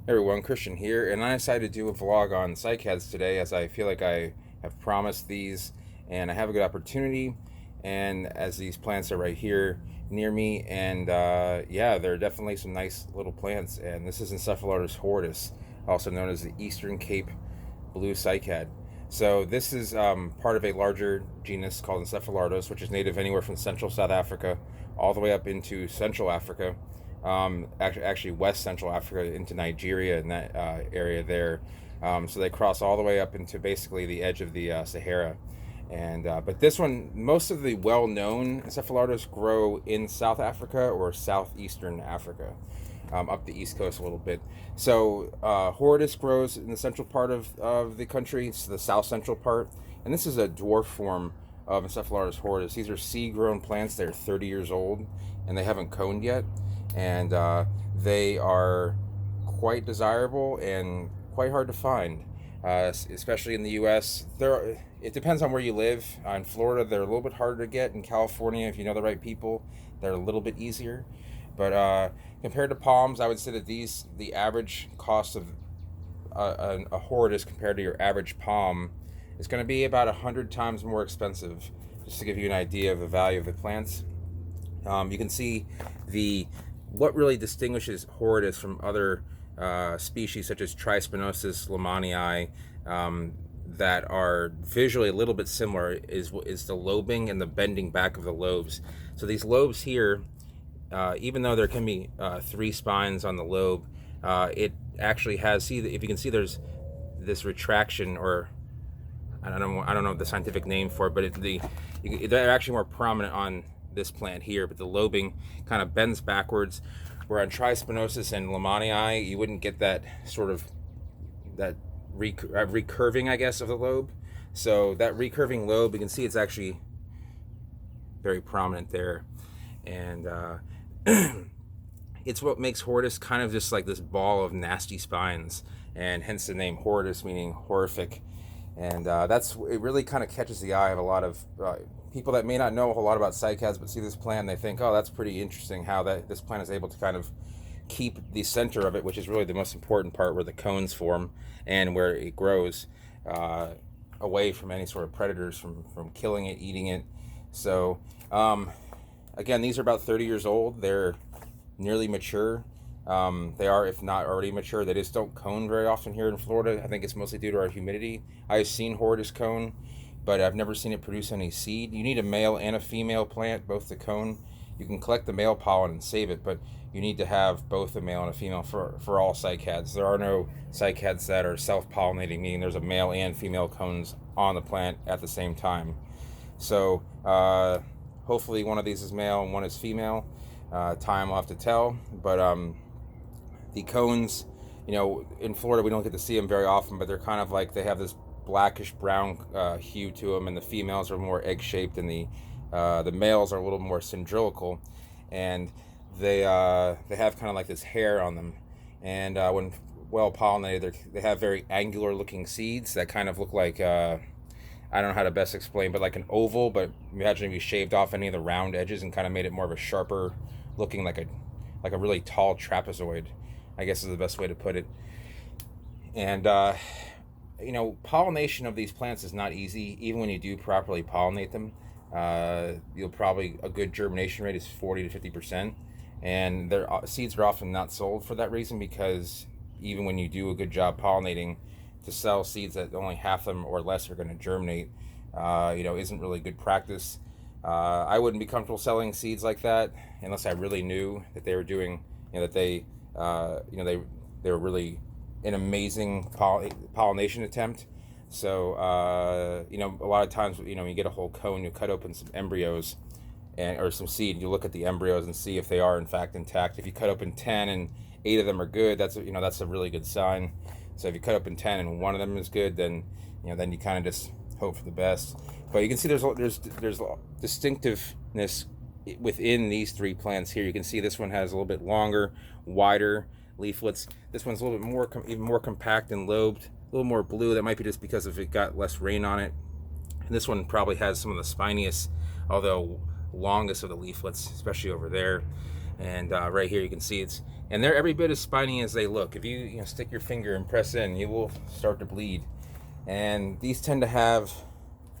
Hey everyone, Christian here, and I decided to do a vlog on cycads today as I feel like I have promised these and I have a good opportunity. And as these plants are right here near me, and yeah, they're definitely some nice little plants. And this is Encephalartos horridus, also known as the Eastern Cape Blue Cycad. So this is part of a larger genus called Encephalartos, which is native anywhere from central South Africa all the way up into Central Africa, actually West Central Africa into Nigeria and that area there. So they cross all the way up into basically the edge of the Sahara. And but this one, most of the well-known Encephalartos grow in South Africa or southeastern Africa, up the east coast a little bit. So horridus grows in the central part of the country. It's the south central part, and this is a dwarf form of Encephalartos horridus. These are seed-grown plants. They're 30 years old, and they haven't coned yet, and they are quite desirable and quite hard to find, especially in the U.S. It depends on where you live. In Florida, they're a little bit harder to get. In California, if you know the right people, they're a little bit easier. But compared to palms, I would say that the average cost of a horridus compared to your average palm is going to be about 100 times more expensive. Just to give you an idea of the value of the plants, you can see the what really distinguishes horridus from other species such as Trispinosus lamanii, that are visually a little bit similar is the lobing and the bending back of the lobes. So these lobes here, even though there can be 3 spines on the lobe, it actually has, see if you can see, there's this retraction, or I don't know the scientific name for it, but they're actually more prominent on this plant here. But the lobing kind of bends backwards, where on Trispinosus and lamanii you wouldn't get that sort of that recurving, I guess, of the lobe. So that recurving lobe, you can see it's actually very prominent there, and it's what makes horridus kind of just like this ball of nasty spines, and hence the name horridus, meaning horrific. And it really kind of catches the eye of a lot of people that may not know a whole lot about cycads, but see this plant and they think, oh, that's pretty interesting how this plant is able to kind of keep the center of it, which is really the most important part, where the cones form and where it grows, away from any sort of predators from killing it, eating it. So again, these are about 30 years old. They're nearly mature. They are, if not already mature. They just don't cone very often here in Florida. I think it's mostly due to our humidity. I've seen horridus cone, but I've never seen it produce any seed. You need a male and a female plant, both to cone. You can collect the male pollen and save it, but you need to have both a male and a female for all cycads. There are no cycads that are self-pollinating, meaning there's a male and female cones on the plant at the same time. So hopefully one of these is male and one is female. Time will have to tell, but the cones, in Florida we don't get to see them very often, but they're kind of like, they have this blackish brown hue to them, and the females are more egg-shaped, and the males are a little more cylindrical, and they have kind of like this hair on them, and when well pollinated, they have very angular looking seeds that kind of look like, I don't know how to best explain, but like an oval. But imagine if you shaved off any of the round edges and kind of made it more of a sharper looking, like a really tall trapezoid, I guess is the best way to put it. And pollination of these plants is not easy, even when you do properly pollinate them. A good germination rate is 40 to 50%, and their seeds are often not sold for that reason, because even when you do a good job pollinating, to sell seeds that only half them or less are going to germinate, isn't really good practice. I wouldn't be comfortable selling seeds like that unless I really knew that they were doing, that they were really an amazing pollination attempt. So a lot of times, you get a whole cone, you cut open some embryos or some seed, you look at the embryos and see if they are in fact intact. If you cut open 10 and 8 of them are good, that's a really good sign. So if you cut open 10 and one of them is good, then you kind of just hope for the best. But you can see there's distinctiveness within these 3 plants here. You can see this one has a little bit longer, wider leaflets. This one's a little bit more even more compact and lobed, a little more blue. That might be just because if it got less rain on it. And this one probably has some of the spiniest, although longest, of the leaflets, especially over there. And right here you can see and they're every bit as spiny as they look. If you stick your finger and press in, you will start to bleed. And these tend to have,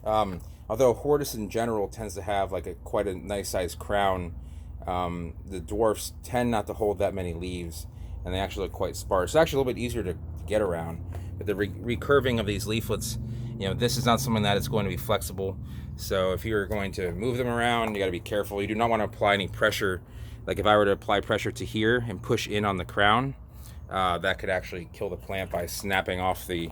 although horridus in general tends to have like quite a nice sized crown, the dwarfs tend not to hold that many leaves, and they actually look quite sparse. It's actually a little bit easier to get around. But the recurving of these leaflets, this is not something that is going to be flexible. So if you're going to move them around, you got to be careful. You do not want to apply any pressure. Like if I were to apply pressure to here and push in on the crown, that could actually kill the plant by snapping off the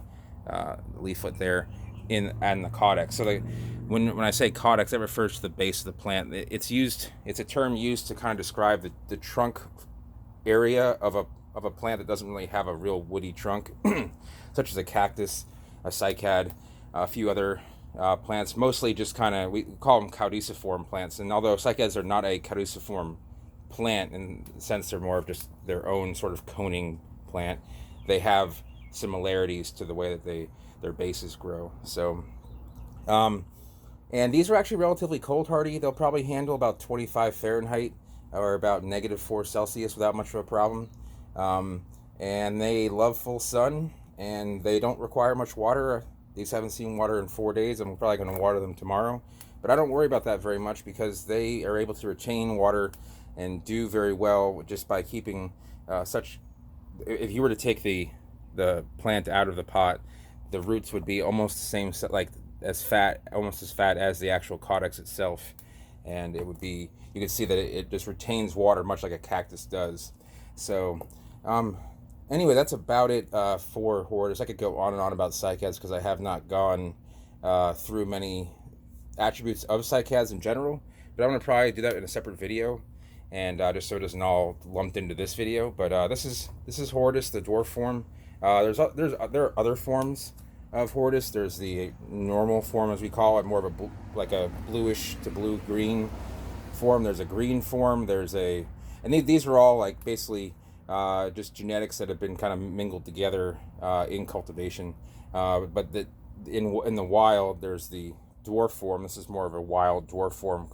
leaflet there and the caudex. So when I say caudex, that refers to the base of the plant. It's a term used to kind of describe the trunk area of a plant that doesn't really have a real woody trunk, such as a cactus, a cycad, a few other plants. Mostly just kind of, we call them caduciform plants. And although cycads are not a caduciform plant in the sense they're more of just their own sort of coning plant, they have similarities to the way that their bases grow. So and these are actually relatively cold hardy. They'll probably handle about 25 Fahrenheit or about -4 Celsius without much of a problem. And they love full sun, and they don't require much water. These haven't seen water in 4 days. I'm probably going to water them tomorrow, but I don't worry about that very much because they are able to retain water and do very well just by keeping if you were to take the plant out of the pot, the roots would be almost the same, almost as fat as the actual caudex itself, and it would be, you can see that it just retains water much like a cactus does. So anyway, that's about it for horridus. I could go on and on about cycads because I have not gone through many attributes of cycads in general, but I'm going to probably do that in a separate video, and just so it isn't all lumped into this video. But this is horridus, the dwarf form. There are other forms of horridus. There's the normal form, as we call it, more of like a bluish to blue-green form. There's a green form. And these are all like basically just genetics that have been kind of mingled together in cultivation. But in the wild, there's the dwarf form. This is more of a wild dwarf form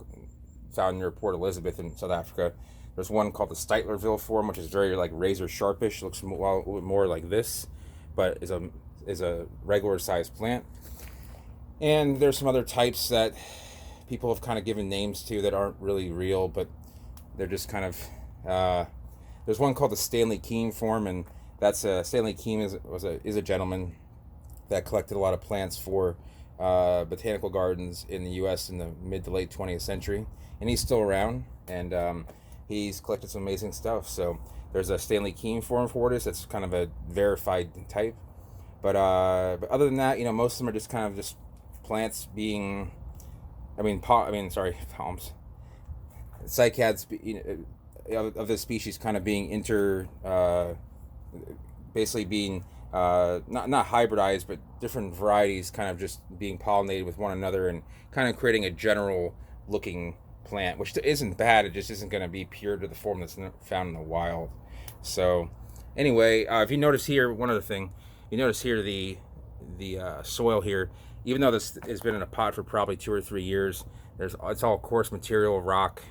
found near Port Elizabeth in South Africa. There's one called the Steitlerville form, which is very like razor sharpish. Looks a little bit more like this, but is a regular sized plant. And there's some other types that people have kind of given names to that aren't really real, but they're just kind of. There's one called the Stanley Keene form, and that's Stanley Keene is a gentleman that collected a lot of plants for botanical gardens in the U.S. in the mid to late 20th century, and he's still around, and he's collected some amazing stuff. So there's a Stanley Keene form of horridus that's kind of a verified type, but other than that, most of them are just kind of just plants being, palms, cycads, of this species kind of being basically being not hybridized, but different varieties kind of just being pollinated with one another and kind of creating a general looking plant, which isn't bad. It just isn't going to be pure to the form that's found in the wild. So anyway, if you notice here, one other thing, you notice here the soil here, even though this has been in a pot for probably 2 or 3 years, it's all coarse material, rock.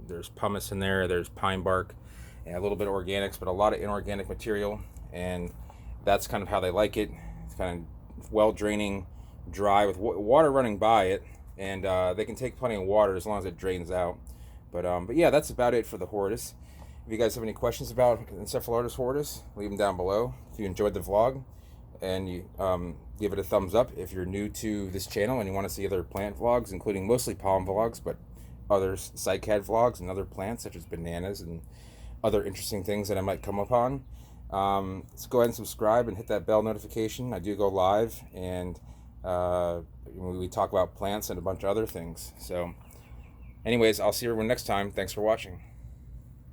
There's pumice in there, there's pine bark, and a little bit of organics, but a lot of inorganic material, and that's kind of how they like it. It's kind of well draining, dry, with water running by it, and they can take plenty of water as long as it drains out. But yeah, that's about it for the horridus. If you guys have any questions about Encephalartos horridus, leave them down below. If you enjoyed the vlog, and you give it a thumbs up if you're new to this channel and you want to see other plant vlogs, including mostly palm vlogs, but other cycad vlogs and other plants such as bananas and other interesting things that I might come upon. Let's go ahead and subscribe and hit that bell notification. I do go live, and we talk about plants and a bunch of other things. So anyways, I'll see everyone next time. Thanks for watching.